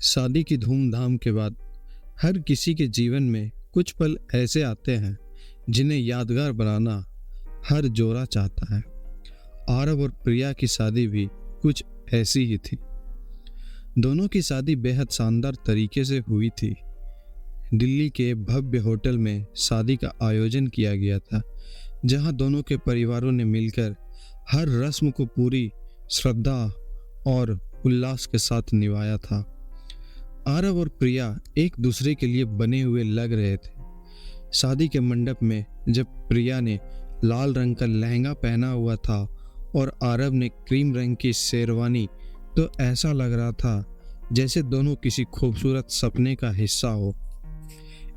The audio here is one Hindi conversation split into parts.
शादी की धूमधाम के बाद हर किसी के जीवन में कुछ पल ऐसे आते हैं जिन्हें यादगार बनाना हर जोड़ा चाहता है। आरव और प्रिया की शादी भी कुछ ऐसी ही थी। दोनों की शादी बेहद शानदार तरीके से हुई थी। दिल्ली के भव्य होटल में शादी का आयोजन किया गया था, जहां दोनों के परिवारों ने मिलकर हर रस्म को पूरी श्रद्धा और उल्लास के साथ निभाया था। आरव और प्रिया एक दूसरे के लिए बने हुए लग रहे थे। शादी के मंडप में जब प्रिया ने लाल रंग का लहंगा पहना हुआ था और आरव ने क्रीम रंग की शेरवानी, तो ऐसा लग रहा था जैसे दोनों किसी खूबसूरत सपने का हिस्सा हो।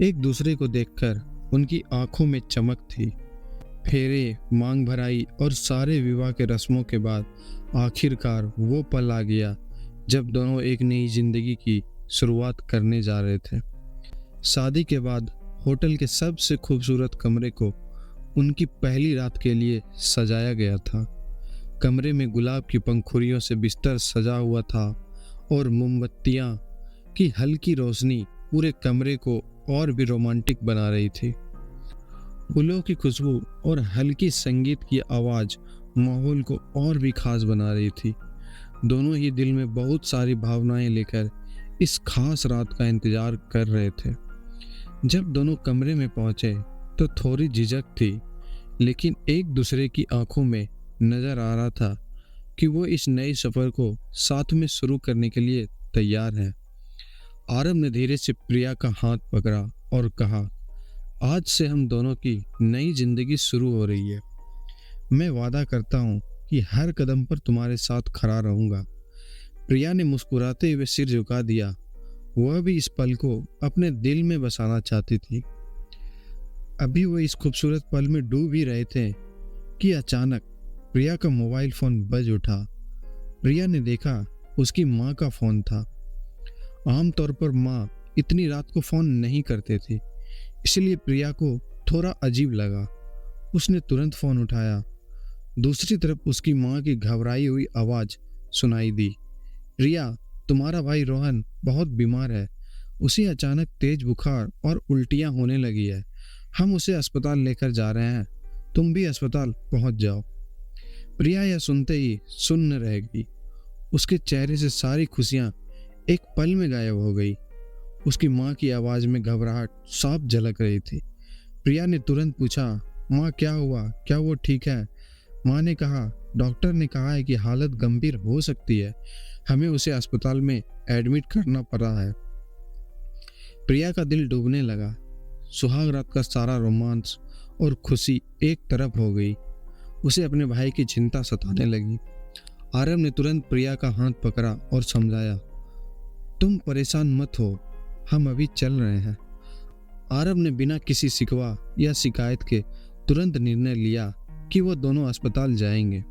एक दूसरे को देखकर उनकी आंखों में चमक थी। फेरे, मांग भराई और सारे विवाह के रस्मों के बाद आखिरकार वो पल आ गया जब दोनों एक नई जिंदगी की शुरुआत करने जा रहे थे। शादी के बाद होटल के सबसे खूबसूरत कमरे को उनकी पहली रात के लिए सजाया गया था। कमरे में गुलाब की पंखुड़ियों से बिस्तर सजा हुआ था और मोमबत्तियां की हल्की रोशनी पूरे कमरे को और भी रोमांटिक बना रही थी। फूलों की खुशबू और हल्की संगीत की आवाज माहौल को और भी खास बना रही थी। दोनों ही दिल में बहुत सारी भावनाएं लेकर इस खास रात का इंतजार कर रहे थे। जब दोनों कमरे में पहुंचे तो थोड़ी झिझक थी, लेकिन एक दूसरे की आंखों में नजर आ रहा था कि वो इस नए सफर को साथ में शुरू करने के लिए तैयार हैं। आरव ने धीरे से प्रिया का हाथ पकड़ा और कहा, आज से हम दोनों की नई जिंदगी शुरू हो रही है। मैं वादा करता हूँ कि हर कदम पर तुम्हारे साथ खड़ा रहूंगा। प्रिया ने मुस्कुराते हुए सिर झुका दिया। वह भी इस पल को अपने दिल में बसाना चाहती थी। अभी वो इस खूबसूरत पल में डूब ही रहे थे कि अचानक प्रिया का मोबाइल फोन बज उठा। प्रिया ने देखा उसकी माँ का फोन था। आमतौर पर माँ इतनी रात को फोन नहीं करते थे, इसलिए प्रिया को थोड़ा अजीब लगा। उसने तुरंत फोन उठाया। दूसरी तरफ उसकी माँ की घबराई हुई आवाज सुनाई दी, प्रिया, तुम्हारा भाई रोहन बहुत बीमार है। उसे अचानक तेज बुखार और उल्टियां होने लगी है। हम उसे अस्पताल लेकर जा रहे हैं। तुम भी अस्पताल पहुंच जाओ। प्रिया यह सुनते ही सुन्न रह गई। उसके चेहरे से सारी खुशियां एक पल में गायब हो गई। उसकी माँ की आवाज में घबराहट साफ झलक रही थी। प्रिया ने तुरंत पूछा, माँ क्या हुआ, क्या वो ठीक है? माँ ने कहा, डॉक्टर ने कहा है कि हालत गंभीर हो सकती है। हमें उसे अस्पताल में एडमिट करना पड़ा है। प्रिया का दिल डूबने लगा। सुहाग रात का सारा रोमांस और खुशी एक तरफ हो गई। उसे अपने भाई की चिंता सताने लगी। आरव ने तुरंत प्रिया का हाथ पकड़ा और समझाया, तुम परेशान मत हो, हम अभी चल रहे हैं। आरव ने बिना किसी शिकवा या शिकायत के तुरंत निर्णय लिया कि वो दोनों अस्पताल जाएंगे।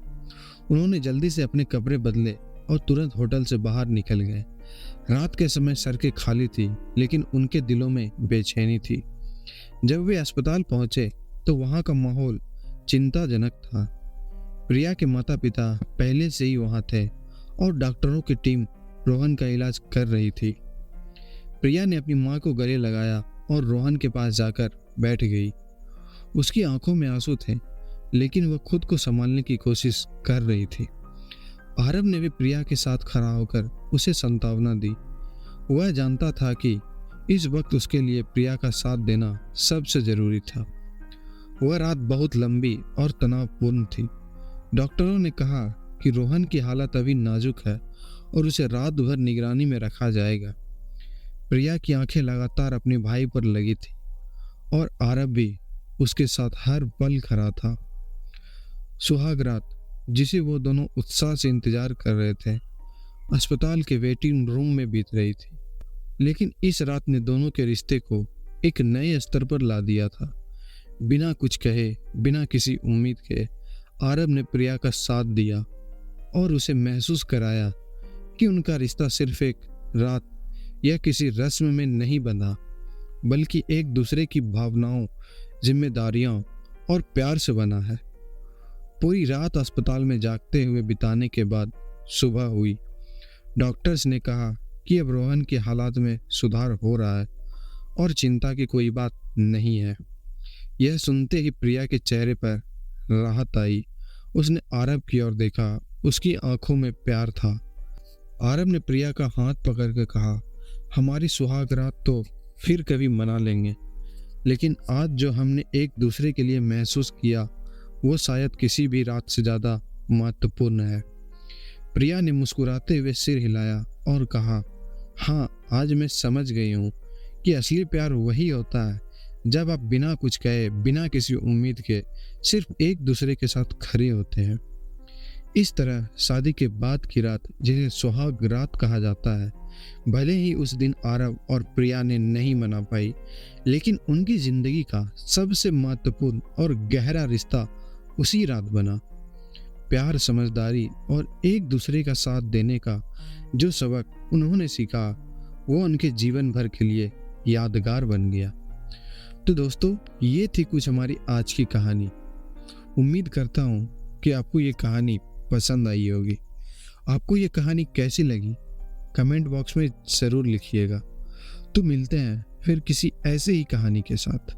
उन्होंने जल्दी से अपने कपड़े बदले और तुरंत होटल से बाहर निकल गए। रात के समय सड़कें खाली थी, लेकिन उनके दिलों में बेचैनी थी। जब वे अस्पताल पहुंचे तो वहां का माहौल चिंताजनक था। प्रिया के माता पिता पहले से ही वहां थे और डॉक्टरों की टीम रोहन का इलाज कर रही थी। प्रिया ने अपनी माँ को गले लगाया और रोहन के पास जाकर बैठ गई। उसकी आंखों में आंसू थे, लेकिन वह खुद को संभालने की कोशिश कर रही थी। आरव ने भी प्रिया के साथ खड़ा होकर उसे सांत्वना दी। वह जानता था कि इस वक्त उसके लिए प्रिया का साथ देना सबसे जरूरी था। वह रात बहुत लंबी और तनावपूर्ण थी। डॉक्टरों ने कहा कि रोहन की हालत अभी नाजुक है और उसे रात भर निगरानी में रखा जाएगा। प्रिया की आंखें लगातार अपने भाई पर लगी थी और आरव भी उसके साथ हर पल खड़ा था। सुहाग रात, जिसे वो दोनों उत्साह से इंतजार कर रहे थे, अस्पताल के वेटिंग रूम में बीत रही थी। लेकिन इस रात ने दोनों के रिश्ते को एक नए स्तर पर ला दिया था। बिना कुछ कहे, बिना किसी उम्मीद के, आरव ने प्रिया का साथ दिया और उसे महसूस कराया कि उनका रिश्ता सिर्फ एक रात या किसी रस्म में नहीं बंधा, बल्कि एक दूसरे की भावनाओं, जिम्मेदारियों और प्यार से बना है। पूरी रात अस्पताल में जागते हुए बिताने के बाद सुबह हुई। डॉक्टर्स ने कहा कि अब रोहन के हालात में सुधार हो रहा है और चिंता की कोई बात नहीं है। यह सुनते ही प्रिया के चेहरे पर राहत आई। उसने आरव की ओर देखा, उसकी आंखों में प्यार था। आरव ने प्रिया का हाथ पकड़कर कहा, हमारी सुहाग रात तो फिर कभी मना लेंगे, लेकिन आज जो हमने एक दूसरे के लिए महसूस किया वो शायद किसी भी रात से ज़्यादा महत्वपूर्ण है। प्रिया ने मुस्कुराते हुए सिर हिलाया और कहा, हाँ, आज मैं समझ गई हूँ कि असली प्यार वही होता है जब आप बिना कुछ कहे, बिना किसी उम्मीद के सिर्फ एक दूसरे के साथ खड़े होते हैं। इस तरह शादी के बाद की रात, जिसे सुहाग रात कहा जाता है, भले ही उस दिन आरव और प्रिया ने नहीं मना पाई, लेकिन उनकी जिंदगी का सबसे महत्वपूर्ण और गहरा रिश्ता उसी रात बना। प्यार, समझदारी और एक दूसरे का साथ देने का जो सबक उन्होंने सीखा वो उनके जीवन भर के लिए यादगार बन गया। तो दोस्तों, ये थी कुछ हमारी आज की कहानी। उम्मीद करता हूँ कि आपको ये कहानी पसंद आई होगी। आपको ये कहानी कैसी लगी कमेंट बॉक्स में ज़रूर लिखिएगा। तो मिलते हैं फिर किसी ऐसे ही कहानी के साथ।